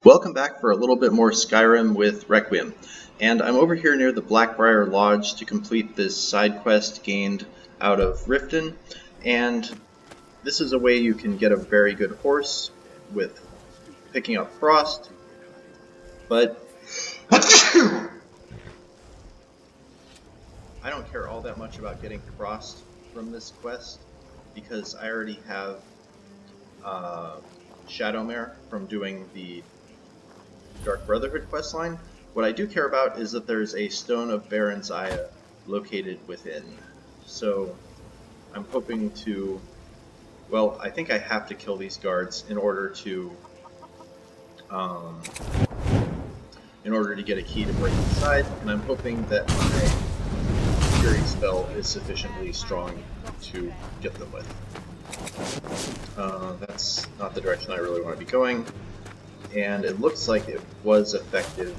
Welcome back for a little bit more Skyrim with Requiem, and I'm over here near the Blackbriar Lodge to complete this side quest gained out of Riften, and this is a way you can get a very good horse with picking up Frost, but I don't care all that much about getting Frost from this quest because I already have Shadowmere from doing the Dark Brotherhood questline. What I do care about is that there's a Stone of Berenziah located within. So I'm hoping to, well, I think I have to kill these guards in order to get a key to break inside, and I'm hoping that my Fury spell is sufficiently strong to get them with. That's not the direction I really want to be going. And it looks like it was effective.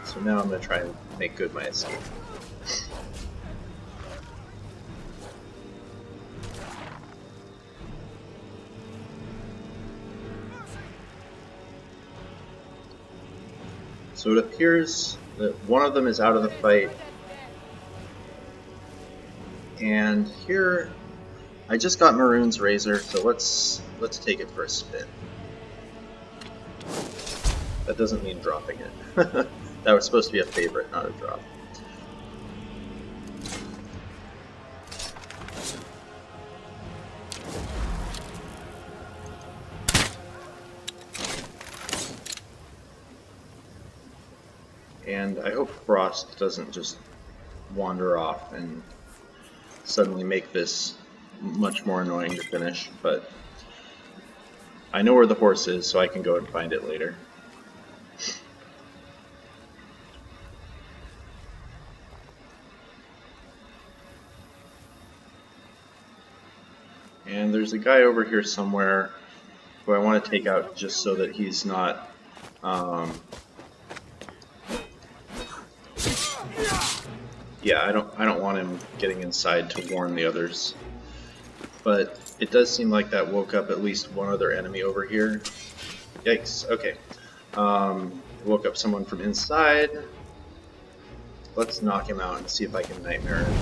So now I'm going to try and make good my escape. So it appears that one of them is out of the fight. And here I just got Mehrune's razor, so let's take it for a spin. That doesn't mean dropping it. That was supposed to be a favorite, not a drop. And I hope Frost doesn't just wander off and suddenly make this much more annoying to finish, but I know where the horse is, so I can go and find it later. And there's a guy over here somewhere who I want to take out just so that he's not yeah, I don't want him getting inside to warn the others. But it does seem like that woke up at least one other enemy over here. Yikes, okay. Woke up someone from inside. Let's knock him out and see if I can nightmare him.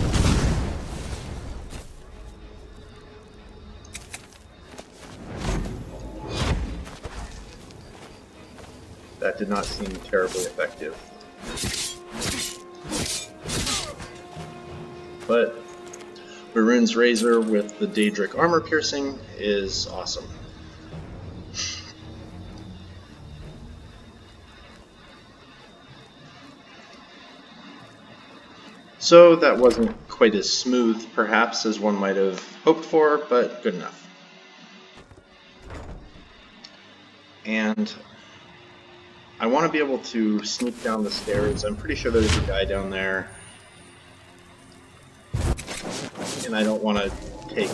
That did not seem terribly effective. But Mehrune's razor with the Daedric armor piercing is awesome. So that wasn't quite as smooth, perhaps, as one might have hoped for, but good enough. And I want to be able to sneak down the stairs. I'm pretty sure there's a guy down there. And I don't want to take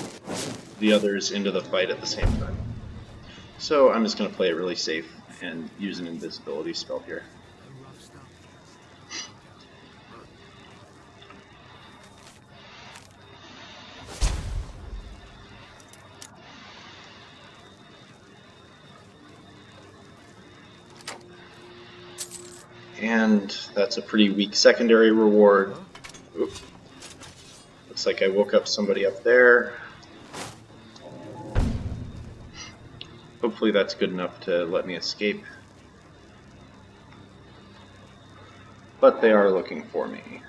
the others into the fight at the same time. So I'm just going to play it really safe and use an invisibility spell here. And that's a pretty weak secondary reward. Oop. Looks like I woke up somebody up there. Hopefully that's good enough to let me escape. But they are looking for me.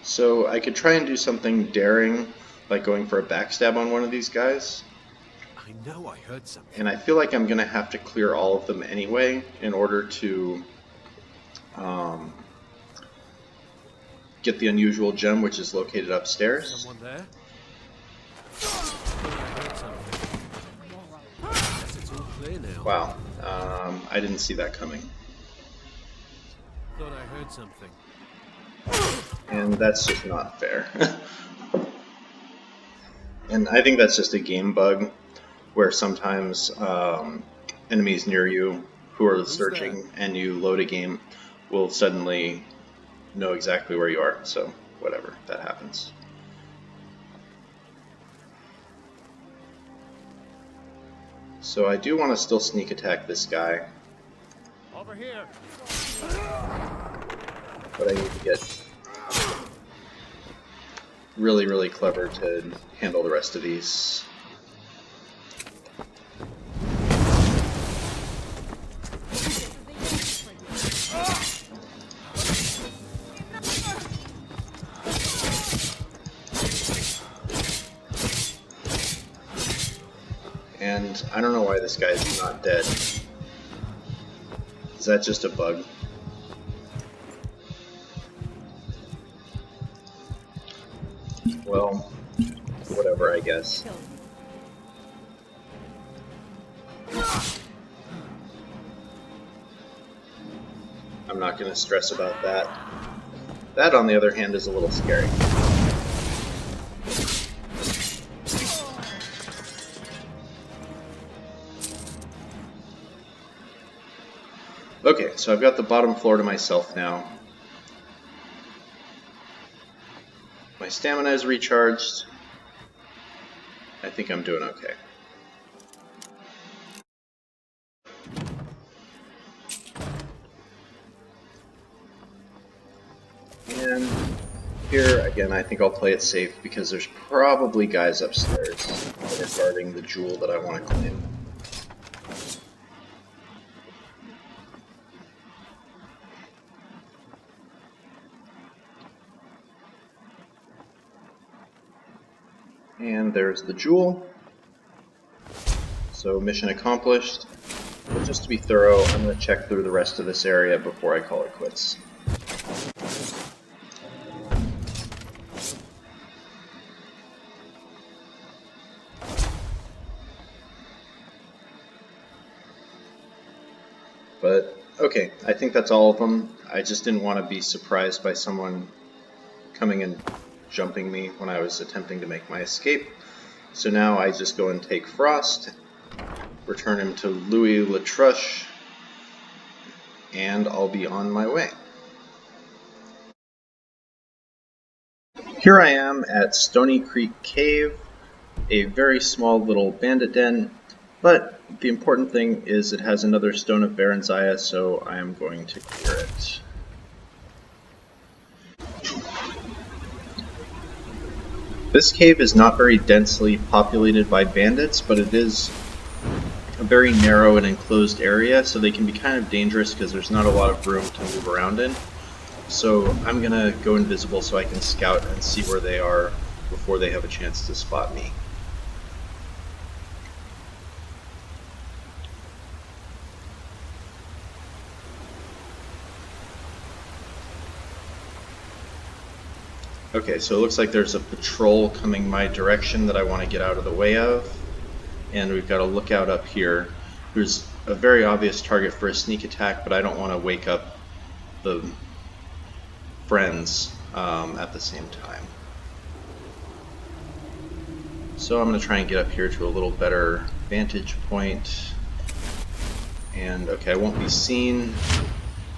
So I could try and do something daring, like going for a backstab on one of these guys. I know I heard something. And I feel like I'm going to have to clear all of them anyway in order to get the unusual gem, which is located upstairs. Someone there? I heard something. Guess it's all clear now. Wow, I didn't see that coming. Thought I heard something. And that's just not fair. And I think that's just a game bug, where sometimes enemies near you who are searching and you load a game will suddenly know exactly where you are, so whatever, that happens. So I do want to still sneak attack this guy. Over here. But I need to get really, really clever to handle the rest of these. And I don't know why this guy's not dead. Is that just a bug? Well, whatever, I guess. I'm not going to stress about that. That, on the other hand, is a little scary. Okay, so I've got the bottom floor to myself now. My stamina is recharged. I think I'm doing okay. And here, again, I think I'll play it safe because there's probably guys upstairs that are guarding the jewel that I want to claim. And there's the jewel. So mission accomplished. But just to be thorough, I'm going to check through the rest of this area before I call it quits. But, okay, I think that's all of them. I just didn't want to be surprised by someone coming and jumping me when I was attempting to make my escape. So now I just go and take Frost, return him to Louis Latruche, and I'll be on my way. Here I am at Stony Creek Cave, a very small little bandit den, but the important thing is it has another Stone of Berenziah, so I am going to clear it. This cave is not very densely populated by bandits, but it is a very narrow and enclosed area, so they can be kind of dangerous because there's not a lot of room to move around in. So I'm going to go invisible so I can scout and see where they are before they have a chance to spot me. Okay, so it looks like there's a patrol coming my direction that I want to get out of the way of. And we've got a lookout up here. There's a very obvious target for a sneak attack, but I don't want to wake up the friends at the same time. So I'm going to try and get up here to a little better vantage point. And okay, I won't be seen,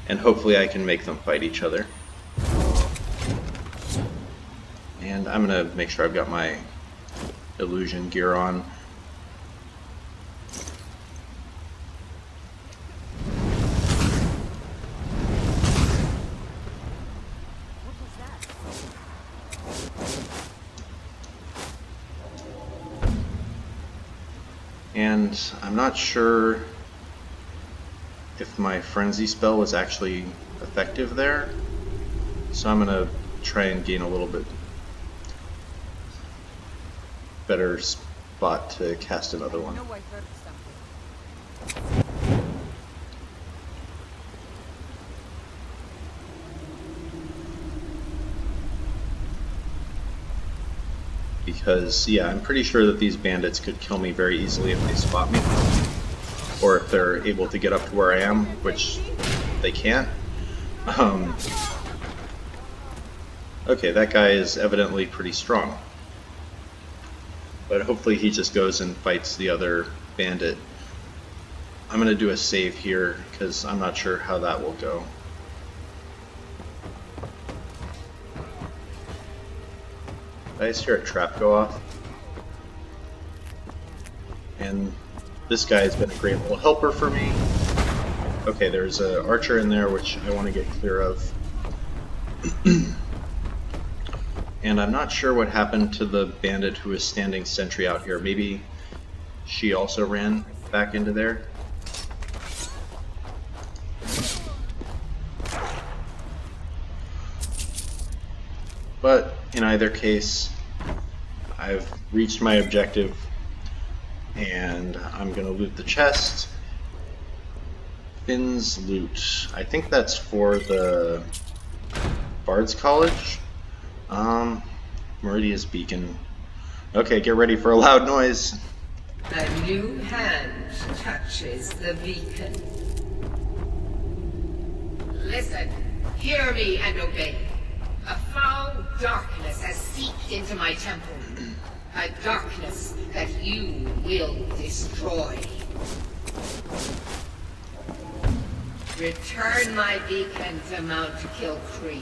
and hopefully I can make them fight each other. And I'm going to make sure I've got my illusion gear on. And I'm not sure if my frenzy spell was actually effective there, so I'm going to try and gain a little bit better spot to cast another one. Because, yeah, I'm pretty sure that these bandits could kill me very easily if they spot me. Or if they're able to get up to where I am, which they can't. Okay, that guy is evidently pretty strong. But hopefully he just goes and fights the other bandit. I'm going to do a save here, because I'm not sure how that will go. Did I just hear a trap go off? And This guy has been a great little helper for me. Okay, there's an archer in there which I want to get clear of. And I'm not sure what happened to the bandit who was standing sentry out here. Maybe she also ran back into there. But in either case, I've reached my objective, and I'm going to loot the chest. Finn's loot. I think that's for the Bard's College. Meridia's beacon. Okay, get ready for a loud noise. A new hand touches the beacon. Listen, hear me and obey. A foul darkness has seeped into my temple. A darkness that you will destroy. Return my beacon to Mount Kilcreek.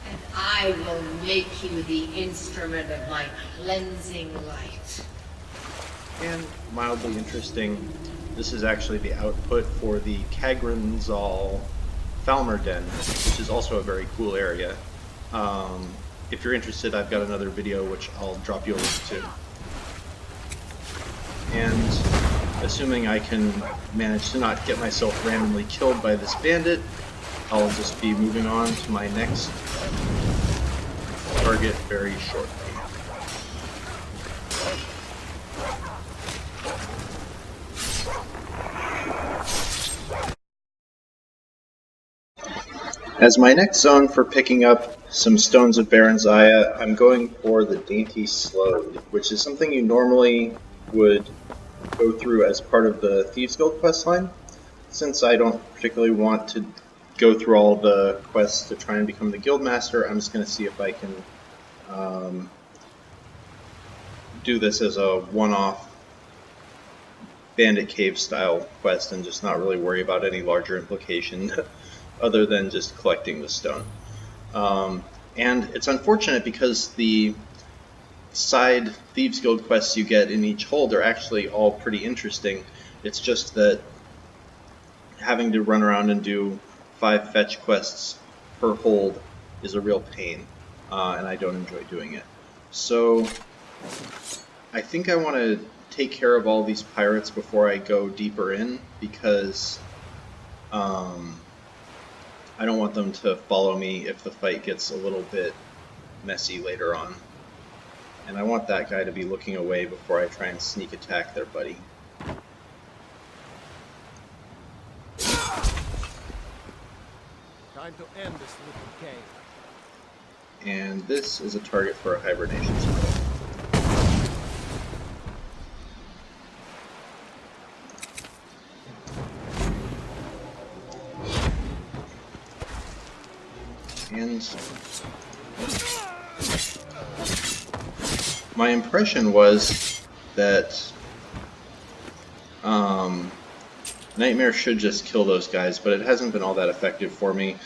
And I will make you the instrument of my cleansing light. And mildly interesting, this is actually the output for the Kagranzal Falmer Den, which is also a very cool area. If you're interested, I've got another video which I'll drop you a link to. And assuming I can manage to not get myself randomly killed by this bandit, I'll just be moving on to my next target very shortly. As my next zone for picking up some Stones of Berenziah, I'm going for the Dainty Sload, which is something you normally would go through as part of the Thieves Guild questline. Since I don't particularly want to go through all the quests to try and become the Guildmaster, I'm just going to see if I can do this as a one-off Bandit Cave style quest and just not really worry about any larger implication other than just collecting the stone. And it's unfortunate because the side Thieves Guild quests you get in each hold are actually all pretty interesting. It's just that having to run around and do 5 fetch quests per hold is a real pain, and I don't enjoy doing it. So I think I want to take care of all these pirates before I go deeper in, because I don't want them to follow me if the fight gets a little bit messy later on. And I want that guy to be looking away before I try and sneak attack their buddy. Time to end this little game. And this is a target for a hibernation spell. And my impression was that Nightmare should just kill those guys, but it hasn't been all that effective for me,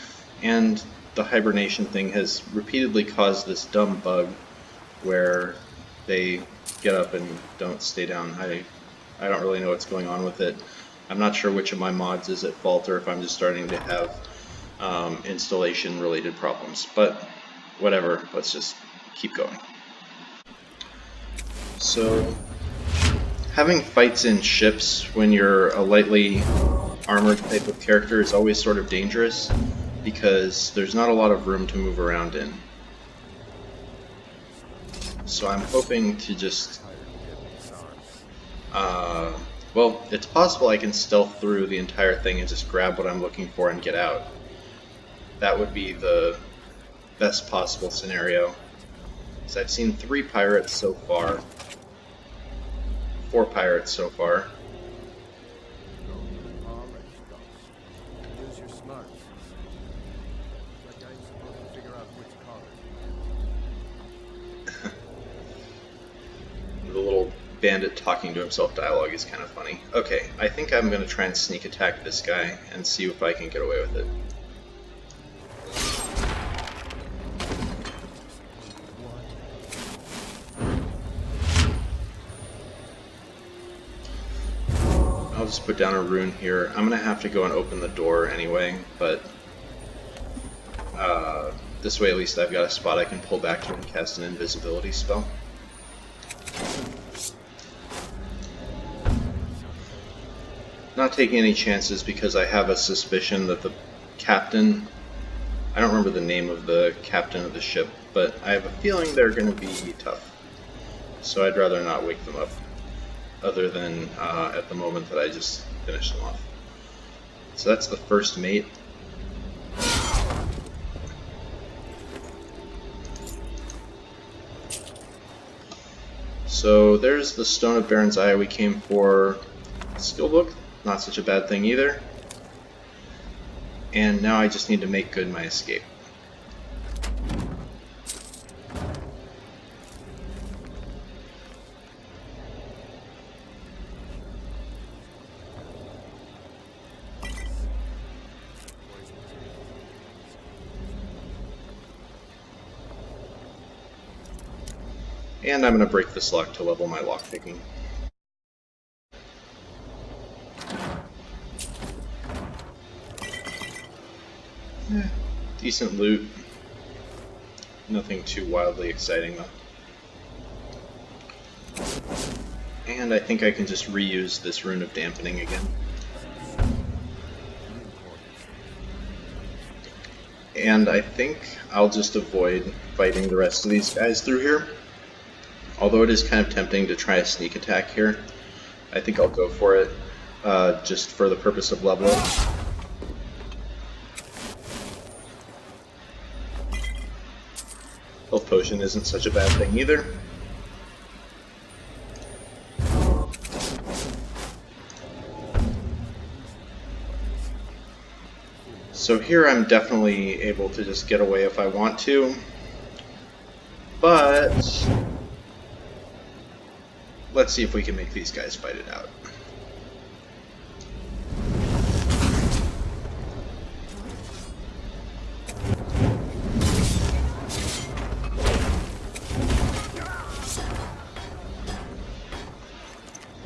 and the hibernation thing has repeatedly caused this dumb bug where they get up and don't stay down. I don't really know what's going on with it. I'm not sure which of my mods is at fault or if I'm just starting to have installation related problems, but whatever, let's just keep going. So having fights in ships when you're a lightly armored type of character is always sort of dangerous because there's not a lot of room to move around in. So I'm hoping to just well, it's possible I can stealth through the entire thing and just grab what I'm looking for and get out. That would be the best possible scenario. So I've seen 3 pirates so far. 4 pirates so far. Use your smarts. Like I'm supposed to figure out which card. The little bandit talking to himself dialogue is kind of funny. Okay, I think I'm going to try and sneak attack this guy and see if I can get away with it. just put down a rune here. I'm gonna have to go and open the door anyway, but this way at least I've got a spot I can pull back to and cast an invisibility spell. Not taking any chances because I have a suspicion that the captain, I don't remember the name of the captain of the ship, but I have a feeling they're going to be tough. So I'd rather not wake them up, other than at the moment that I just finished them off. So that's the first mate. So there's the Stone of Berenziah we came for. Skill book, not such a bad thing either. And now I just need to make good my escape. And I'm going to break this lock to level my lockpicking. Decent loot. Nothing too wildly exciting though. And I think I can just reuse this Rune of Dampening again. And I think I'll just avoid fighting the rest of these guys through here. Although it is kind of tempting to try a sneak attack here, I think I'll go for it, just for the purpose of leveling. Health Potion isn't such a bad thing either. So here I'm definitely able to just get away if I want to, but let's see if we can make these guys fight it out.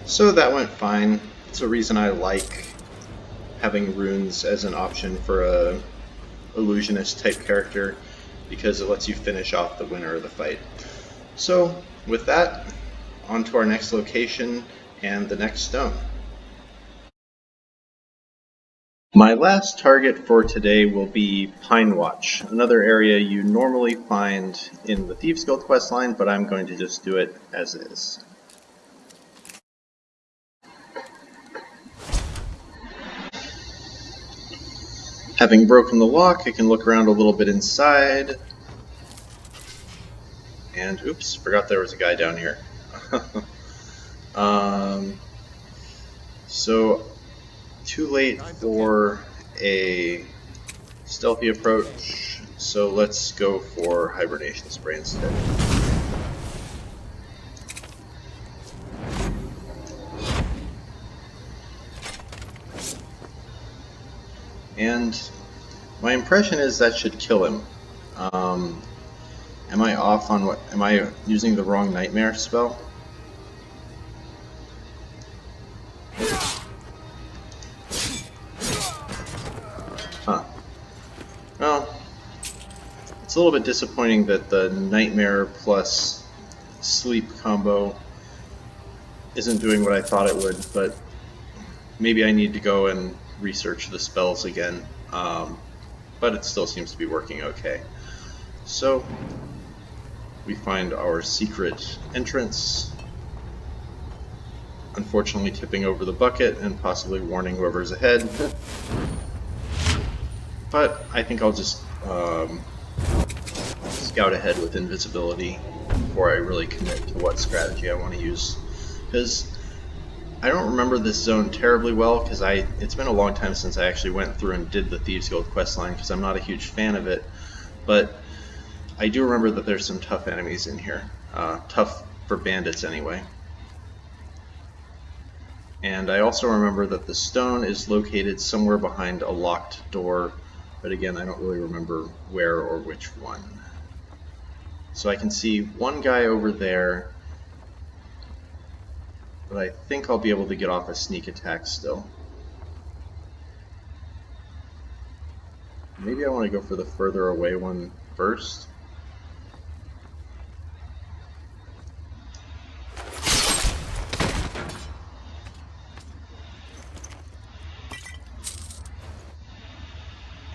So that went fine. It's a reason I like having runes as an option for a Illusionist type character, because it lets you finish off the winner of the fight. So with that, on to our next location and the next stone. My last target for today will be Pinewatch, another area you normally find in the Thieves Guild questline, but I'm going to just do it as is. Having broken the lock, I can look around a little bit inside. And oops, forgot there was a guy down here. So too late for a stealthy approach, so let's go for hibernation spray instead. And my impression is that should kill him. Am I off on what? Am I using the wrong nightmare spell? Huh. Well, it's a little bit disappointing that the nightmare plus sleep combo isn't doing what I thought it would, but maybe I need to go and research the spells again. But it still seems to be working okay. So we find our secret entrance, unfortunately tipping over the bucket and possibly warning whoever's ahead. But I think I'll just scout ahead with invisibility before I really commit to what strategy I want to use, because I don't remember this zone terribly well, because it's been a long time since I actually went through and did the Thieves Guild questline, because I'm not a huge fan of it, but I do remember that there's some tough enemies in here. Tough for bandits anyway. And I also remember that the stone is located somewhere behind a locked door, but again I don't really remember where or which one. So I can see one guy over there. But I think I'll be able to get off a sneak attack still. Maybe I want to go for the further away one first.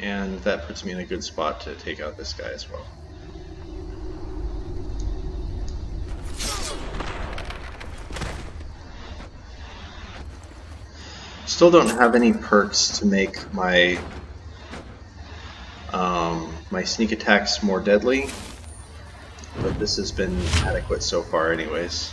And that puts me in a good spot to take out this guy as well. Still don't have any perks to make my my sneak attacks more deadly, but this has been adequate so far anyways.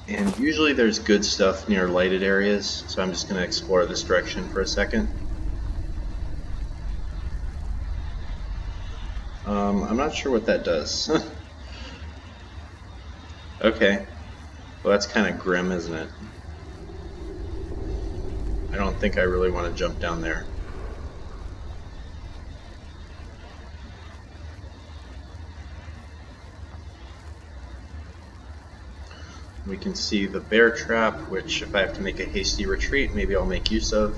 And usually there's good stuff near lighted areas, so I'm just going to explore this direction for a second. I'm not sure what that does. Okay. Well, that's kind of grim, isn't it? I don't think I really want to jump down there. We can see the bear trap, which if I have to make a hasty retreat, maybe I'll make use of.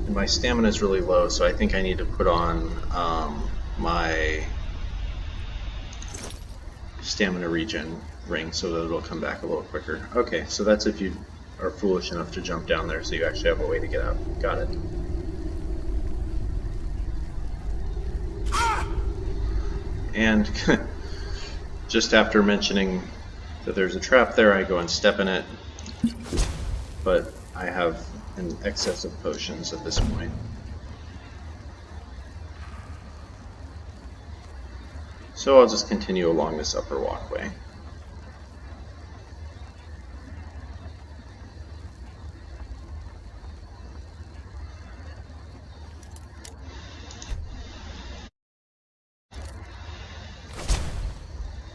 And my stamina is really low, so I think I need to put on my stamina regen ring so that it'll come back a little quicker. Okay, so that's if you are foolish enough to jump down there, so you actually have a way to get out. Got it. And just after mentioning that there's a trap there, I go and step in it, but I have an excess of potions at this point. So I'll just continue along this upper walkway.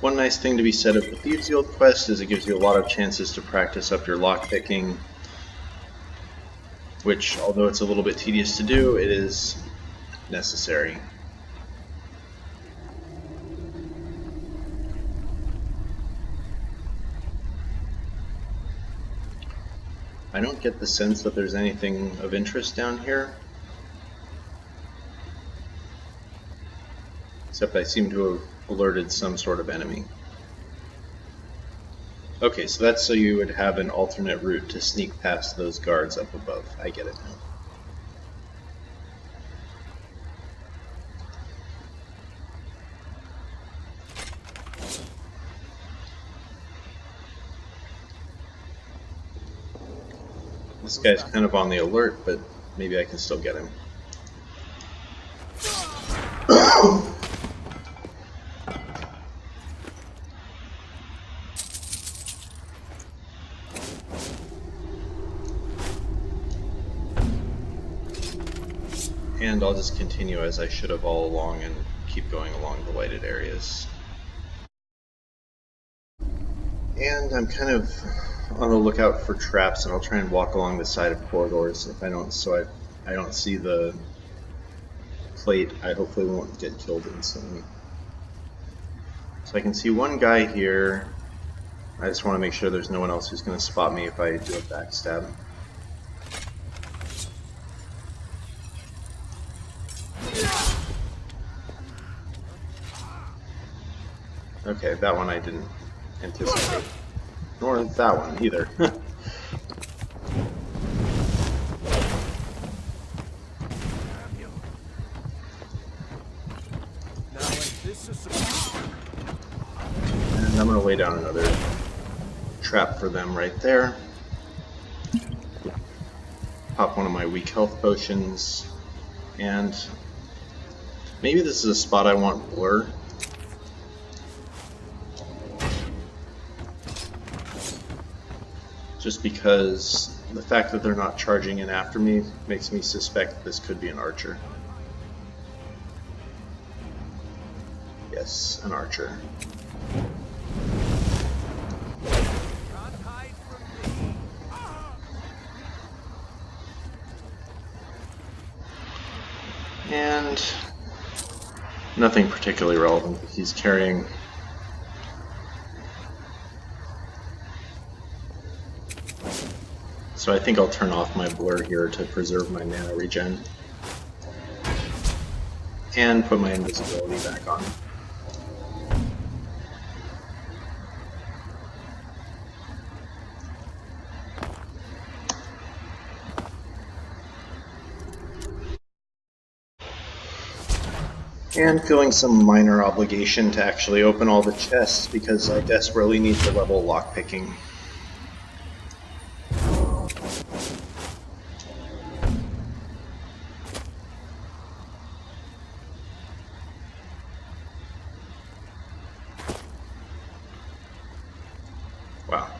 One nice thing to be said of the Thieves Guild quest is it gives you a lot of chances to practice up your lockpicking, which, although it's a little bit tedious to do, it is necessary. I don't get the sense that there's anything of interest down here, except I seem to have alerted some sort of enemy. Okay, so that's so you would have an alternate route to sneak past those guards up above. I get it now. This guy's kind of on the alert, but maybe I can still get him. And I'll just continue as I should have all along and keep going along the lighted areas. And I'm kind of on the lookout for traps, and I'll try and walk along the side of corridors if I don't, so I don't see the plate. I hopefully won't get killed instantly. So I can see one guy here. I just want to make sure there's no one else who's going to spot me if I do a backstab. Okay, that one I didn't anticipate. Nor that one either. And I'm going to lay down another trap for them right there. Pop one of my weak health potions. And maybe this is a spot I want blur. Just because the fact that they're not charging in after me makes me suspect that this could be an archer. Yes, an archer. And nothing particularly relevant. He's carrying... So I think I'll turn off my blur here to preserve my mana regen. And put my invisibility back on. And feeling some minor obligation to actually open all the chests because I desperately need to level lockpicking. Wow,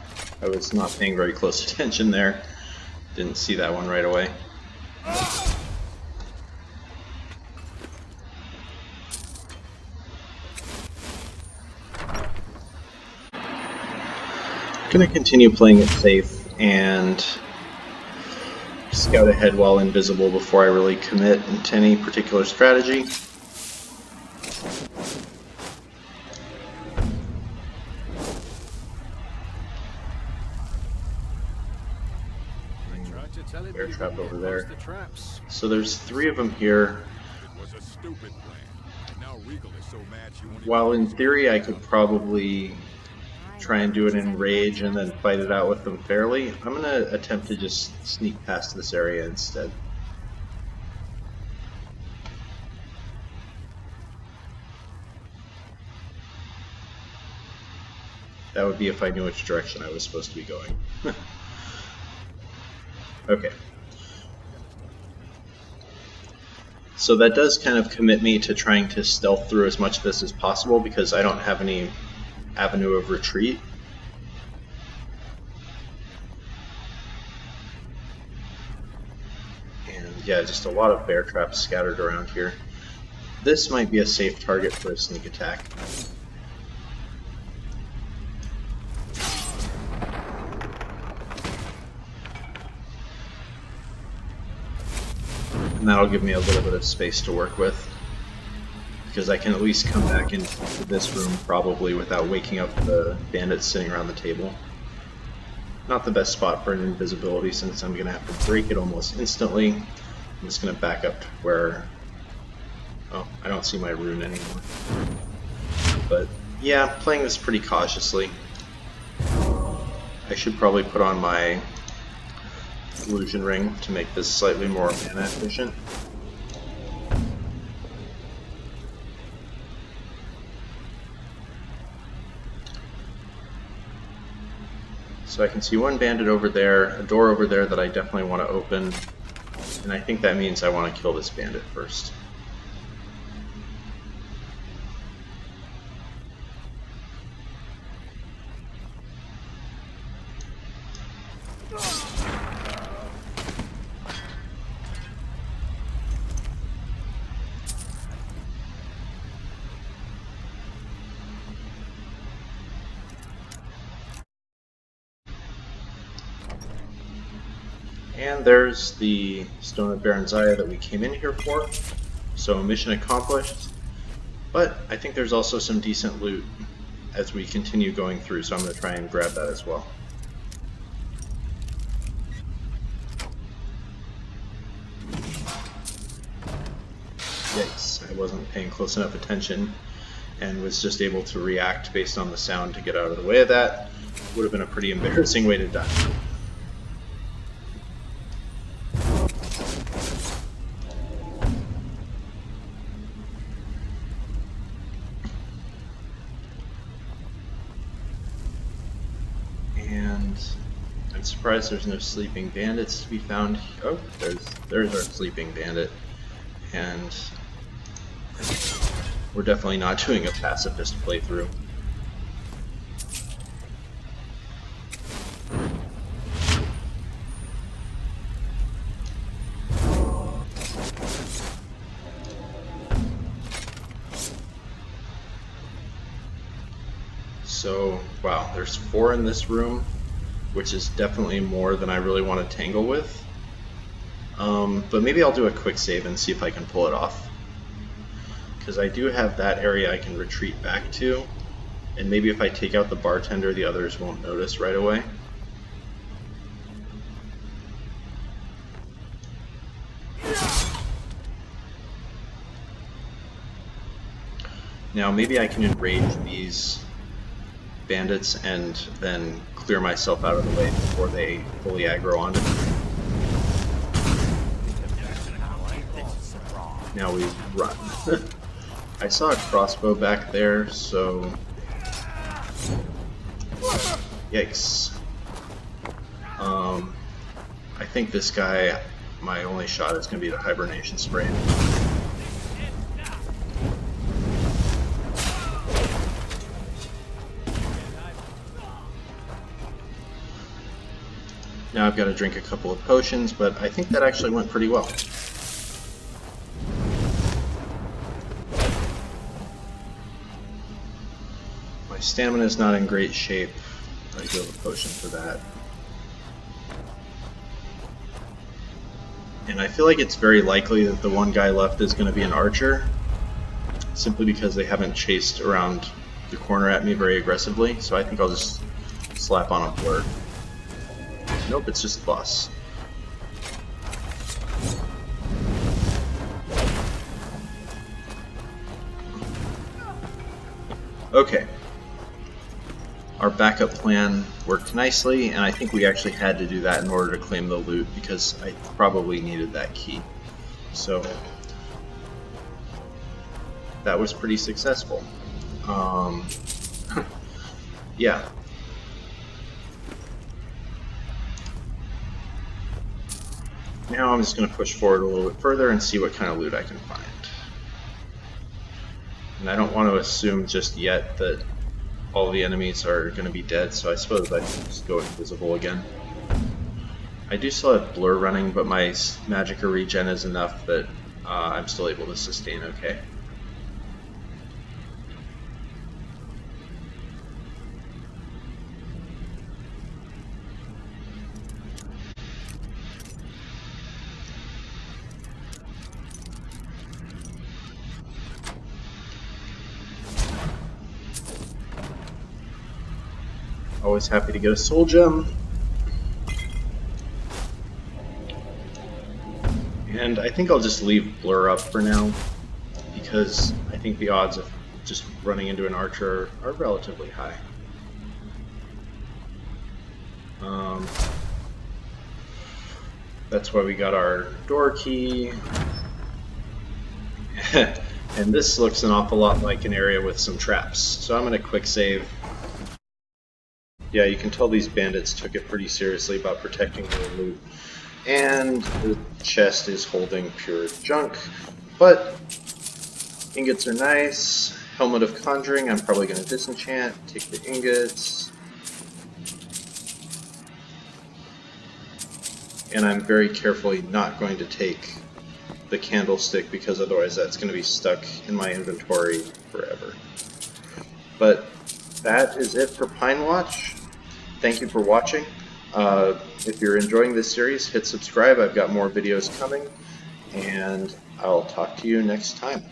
I was not paying very close attention there. Didn't see that one right away. I'm going to continue playing it safe and scout ahead while invisible before I really commit to any particular strategy. Bear trap over there. So there's 3 of them here. While in theory I could probably try and do it in rage and then fight it out with them fairly, I'm going to attempt to just sneak past this area instead. That would be if I knew which direction I was supposed to be going. Okay. So that does kind of commit me to trying to stealth through as much of this as possible because I don't have any avenue of retreat. And yeah, just a lot of bear traps scattered around here. This might be a safe target for a sneak attack. And that'll give me a little bit of space to work with, because I can at least come back into this room probably without waking up the bandits sitting around the table. Not the best spot for an invisibility since I'm going to have to break it almost instantly. I'm just going to back up to where... Oh, I don't see my rune anymore. But yeah, playing this pretty cautiously. I should probably put on my illusion ring to make this slightly more mana efficient. So I can see one bandit over there, a door over there that I definitely want to open, and I think that means I want to kill this bandit first. And there's the Stone of Berenziah that we came in here for, so mission accomplished. But I think there's also some decent loot as we continue going through, so I'm going to try and grab that as well. Yikes, I wasn't paying close enough attention and was just able to react based on the sound to get out of the way of that. Would have been a pretty embarrassing way to die. I'm surprised there's no sleeping bandits to be found. Oh, there's our sleeping bandit. And we're definitely not doing a pacifist playthrough. So, wow, there's 4 in this room, which is definitely more than I really want to tangle with. But maybe I'll do a quick save and see if I can pull it off. Because I do have that area I can retreat back to. And maybe if I take out the bartender, the others won't notice right away. Now maybe I can enrage these bandits and then clear myself out of the way before they fully aggro onto me. Now we run. I saw a crossbow back there, so... Yikes. I think this guy, my only shot is going to be the hibernation spray. Now I've got to drink a couple of potions, but I think that actually went pretty well. My stamina is not in great shape. I do have a potion for that. And I feel like it's very likely that the one guy left is going to be an archer, simply because they haven't chased around the corner at me very aggressively, so I think I'll just slap on a blur. Nope, it's just the boss. Okay. Our backup plan worked nicely, and I think we actually had to do that in order to claim the loot, because I probably needed that key. So, that was pretty successful. Yeah. Now I'm just going to push forward a little bit further and see what kind of loot I can find. And I don't want to assume just yet that all the enemies are going to be dead, so I suppose I can just go invisible again. I do still have blur running, but my magicka regen is enough that I'm still able to sustain okay. Always happy to get a soul gem. And I think I'll just leave blur up for now, because I think the odds of just running into an archer are relatively high. That's why we got our door key. And this looks an awful lot like an area with some traps. So I'm going to quick save. Yeah, you can tell these bandits took it pretty seriously about protecting their loot. And the chest is holding pure junk, but ingots are nice. Helmet of Conjuring, I'm probably going to disenchant, take the ingots. And I'm very carefully not going to take the candlestick, because otherwise that's going to be stuck in my inventory forever. But that is it for Pinewatch. Thank you for watching. If you're enjoying this series, hit subscribe. I've got more videos coming, and I'll talk to you next time.